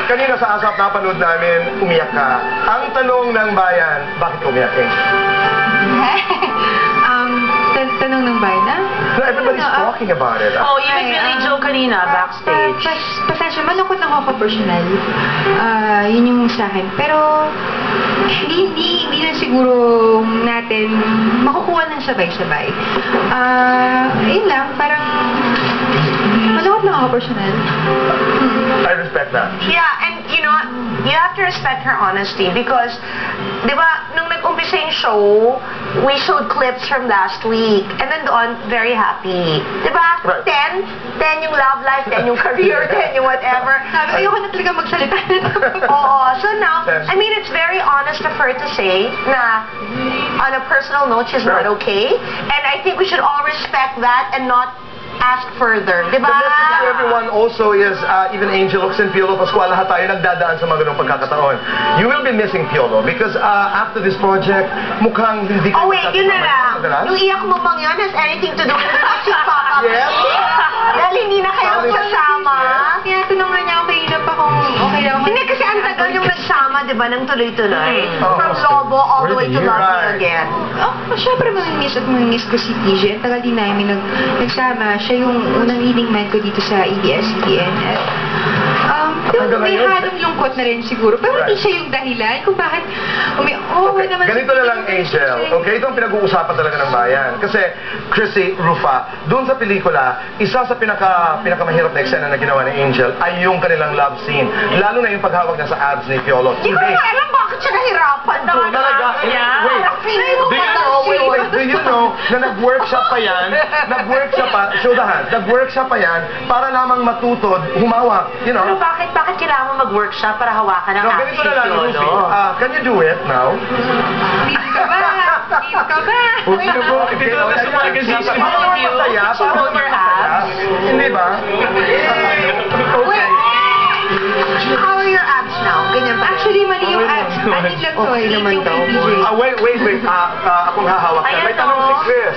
kanina sa ASAP napanood namin, umiyak ka. Ang tanong ng bayan, bakit umiyak eh? Tanong ng bayan na? No, everybody's talking about it. Oh, even Billy Joe kanina, backstage. Pasensya, malungkot lang ako personal. Yun yung sa akin. Pero, hindi na siguro natin makukuha ng sabay-sabay. Yun lang, parang malungkot lang ako personal. I respect that. Yeah, and you know, you have to respect her honesty because, di ba, nung nag-umpisa yung show, we showed clips from last week, and then doon, very happy. Di ba? Right. 10 yung love life, 10 yung career, 10 yung whatever. Sabi, ayoko na talaga magsalita. Oo. So now, I mean, it's very honest of her to say na on a personal note, she's not okay. And I think we should all respect that and not ask further, di ba? The message to everyone also is, even Angel and Piolo Pascual, lahat tayo nagdadaan sa mga ganung pagkakataon. You will be missing Piolo because after this project, mukhang hindi Oh wait, yun na lang. Yung iyak mo bang yun has anything to do with the music pop-up? Yes. Dahil hindi na kayo kasama. Kaya tinanong niya ako kanina pa kung okay lang. Hindi kasi ang tagal yung nagsama, di ba, ng tuloy-tuloy. From Lobo all the way to Love Me Again. Syempre mamimiss at mamimiss ko si TJ. Ang tagal din namin nagsama. Siya yung unang leading man ko dito sa ABS-CBN. May halong lungkot na rin siguro. Pero hindi siya yung dahilan kung bakit naman. Ganito na lang, Angel. Okay, ito ang pinag-uusapan talaga ng bayan. Kasi, Chrissy Rufa, doon sa pelikula, isa sa pinakamahirap na eksena na ginawa ni Angel ay yung kanilang love scene. Lalo na yung paghawak niya sa abs ni Piolo. Hindi ko na alam bakit siya nahirapan. Talaga? Wait. Do you know na nag-workshop pa yan? Show the hand. Nag-workshop pa yan para lamang matutod, humawak. You know? Pero bakit kailangan mag-workshop para hawakan ang abs Ganito ni na lang, Rufi. Piolo? Can you do it now? Hindi ka ba? Hindi na po. Hindi na sa magazine. Para naman masaya. Para naman masaya. Hindi ba? Okay. How are your abs now? Ganyan ba? Actually, mali yung abs. Anit lang to. Okay naman daw. Wait. Akong hahawak ka. May tanong si Chris.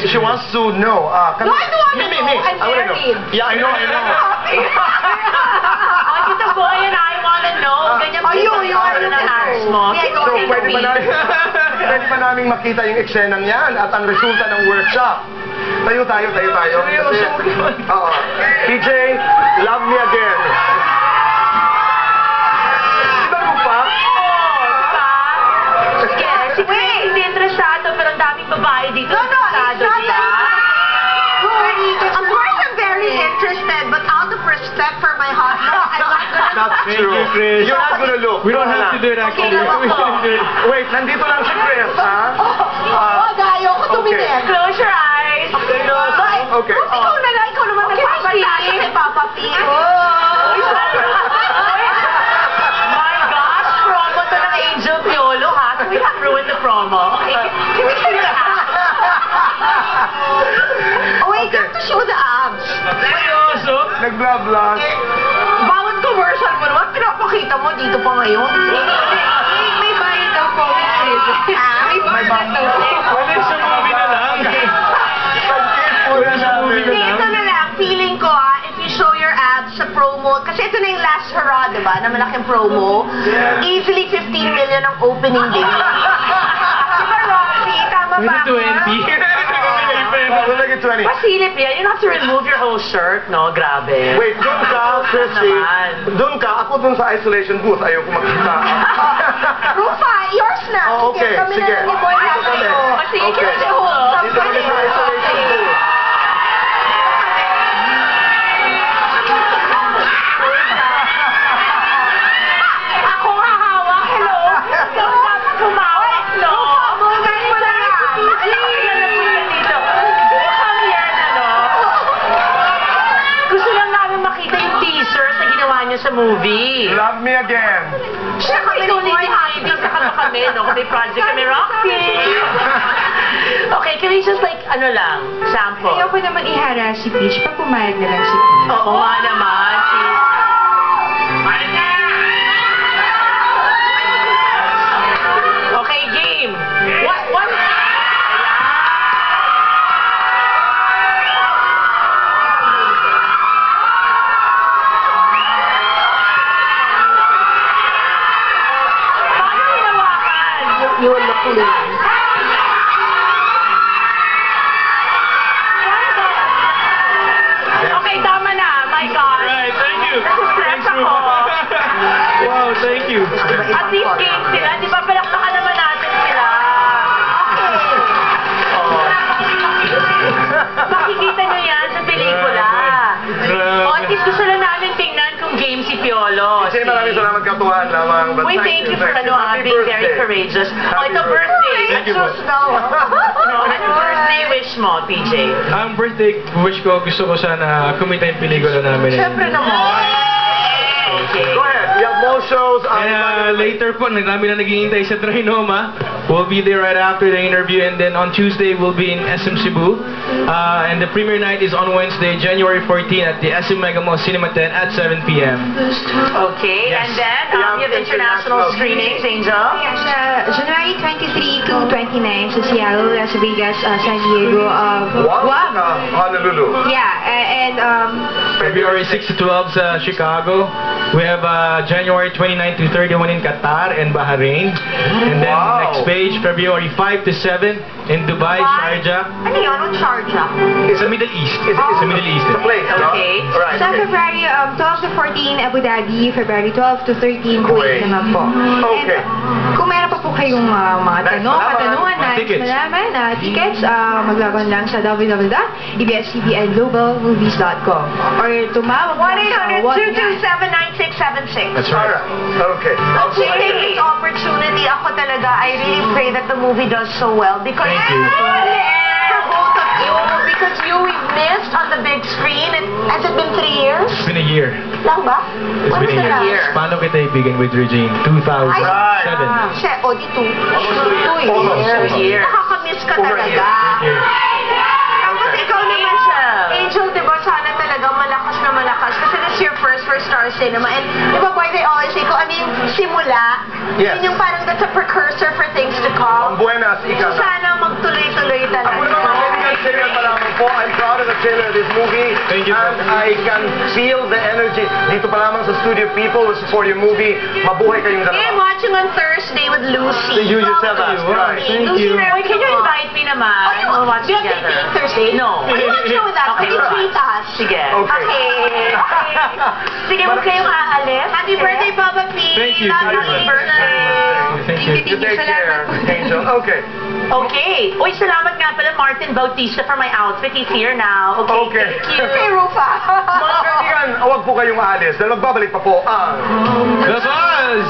She wants to know. No, I don't want to know. I'm married. Yeah, I know. Oh, Tito Boy and I want to know. Ganyan ba yung abs mo? So, pwede ba namin makita yung eksenang yan at ang resulta ng workshop? Tayo. Kasi, PJ, Love Me Again. Diba Rufa? Yes, wait. Hindi interesado, pero ang daming babae dito. Interesado diba? Of course, I'm very interested, but out of respect for my husband, I'm not gonna... That's true. You're not gonna look. We don't have to do it actually. Wait, nandito lang si Chris, ha? Ayaw ko tumingin. Close your eyes. Okay. Ikaw na lang, ikaw naman nagpapasa kay Papa P. My gosh, promo to ng Angel Piolo, ha? Can we have ruined the promo? Can we see the abs? Oh, wait, you have to show the abs. Seryoso? Nag-vlog. Bawat commercial mo naman, pinapakita mo dito pa ngayon. May bayad daw po. May bayad daw po. Wala sa movie na lang. Ito na lang, feeling ko if you show your abs sa promo, kasi ito na yung last hurrah, diba, na malaking promo, easily 15 million ang opening day. Diba, Roxy? Tama ba? 2020. We'll make it 20. Pasilip yan. You don't have to remove your whole shirt, no? Grabe. Wait, doon ka, Christy. Doon ka, ako doon sa isolation booth. Ayaw ko makita. Rufa, yours na. Oh, okay, Kami sige. na lang ni Boy Dito natin. kami. Kasi Okay. kasi hold. Dito kami sa isolation booth. Ako nga hawak. Hello. Dapat humawak, no? Bulgan mo na nga. Dito. Come here na, no? Gusto lang namin makita yung teaser sa ginawa niyo sa movie. Love Me Again. Siya kami ni Boy Happy. Sa kami, no? Kasi project kami, Roxy. Okay, can we just like, ano lang, sample? Ayaw ko naman ihara si Peach pag pumayag na lang si Peach. Oo nga naman, Okay, game. What? you. At least game sila, di ba? Palakpakan naman natin sila. Makikita nyo yan sa pelikula. O, at least gusto lang namin tingnan kung game si Piolo. Kasi maraming salamat katuhan lamang. But We thank you for being very courageous. O, ito birthday. Thank you po. Anong birthday wish mo, PJ? Ang birthday wish ko, gusto ko sana kumita yung pelikula namin. Siyempre naman. Okay. Go ahead. We have more shows. And later po, marami na naghihintay sa Trinoma. We'll be there right after the interview, and then on Tuesday we'll be in SM Cebu. And the premiere night is on Wednesday, January 14 at the SM Mega Mall Cinema 10 at 7 p.m. Okay, and then you have international screenings, Angel. January 23 to 29 sa Seattle, Las Vegas, San Diego, Guam. Honolulu. Yeah, and February 6 to 12 sa Chicago. We have January 29 to 31 in Qatar and Bahrain. And then Wow. next page, February 5 to 7 in Dubai, Sharjah. Ano yun? Anong Sharjah? It's the Middle East. Is it It's the Middle East. the place, no? Okay. Alright. sa February 12 to 14 Abu Dhabi, February 12 to 13 Kuwait Kuwait. naman po. Okay. And, kung meron pa po kayong mga katanungan Mga na tickets. malaman, tickets, maglaban lang sa www.ebs-lobalmovies.com or tumawag lang sa 1-800-227-9676. That's right. Alright. Okay. Okay, take this opportunity. Ako talaga, I really pray that the movie does so well because Thank you. for both of you, because you missed on the big screen. And has it been 3 years? It's been a year. Lang ba? It's When been was a the year. last? Paano kita ibigan with Regine? 2007. Siya, o di 2. Almost. years. Nakakamiss ka Over a talaga. year. Tapos ikaw naman siya. Angel, di ba, sana talagang malakas na malakas. Kasi this is your first for Star Cinema. And di ba, boy, they always say, kung ano yung simula, Yes. yun yung parang that's a precursor for things to Ang come. buenas, So ika. sana magtuloy-tuloy Ako naman, talaga. trailer pa lamang po. I'm proud of the trailer of this movie. Thank you. And I can feel the energy. Dito pa lamang sa studio people who support your movie. Mabuhay kayong Yeah, I'm dalawa. watching on Thursday with Lucy. You yourself asked, right? Thank Lucy, you. Wait, can you invite me naman? Oh, We'll watch we have together. taping Thursday? No. I want to show with us. Okay. Can you treat us? Sige. Okay. Sige, huwag kayong aalis. Happy birthday, Papa P. Thank you. Happy Thank you. birthday. Thank you. You take care, Angel. Okay. Okay. Uy, salamat nga pala Martin Bautista for my outfit. He's here now. Okay. Okay. Thank you. Okay, Rufa. Mga kaibigan, huwag po kayong aalis dahil magbabalik pa po ang... The Buzz!